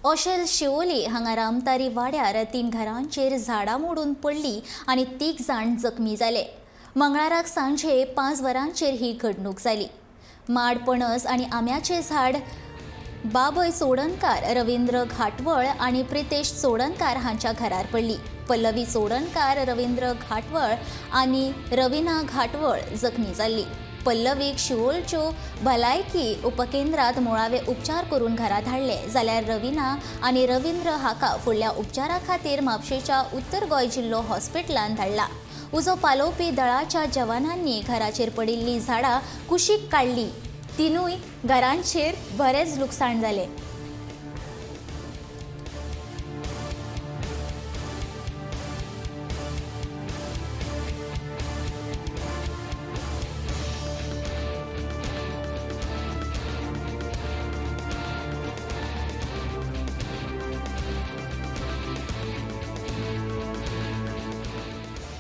ओशेल शिवोली हांगा रामतारी वाड्यार 3 घरांचेर झाडां मोडून पडली आनी 3 जाण जखमी जाले। मंगळाराक सांजे 5 वरांचेर ही घडणूक जाली। माड पणस आनी आंब्याचें झाड बाबय सोडणकार, रवींद्र घाटवळ आनी प्रितेश सोडणकार हांच्या घरार पडली। पल्लवी सोडणकार, रवींद्र घाटवळ आनी रविना घाटवळ जखमी जाल्ली। पल्लवीक शिवोलच्यो भलायकी उपकेंद्रात मुळावे उपचार करून घरा धाडले, जाल्यार रविना आनी रवींद्र हाका फुडल्या उपचारा खातीर म्हापशेच्या उत्तर गोंय जिल्लो हॉस्पिटलांत धाडला। उजो पालोवपी दळाच्या जवानांनी घराचेर पडिल्लीं झाडां कुशीक काडली। 3 घरांचेर बरेच लुकसाण जाले।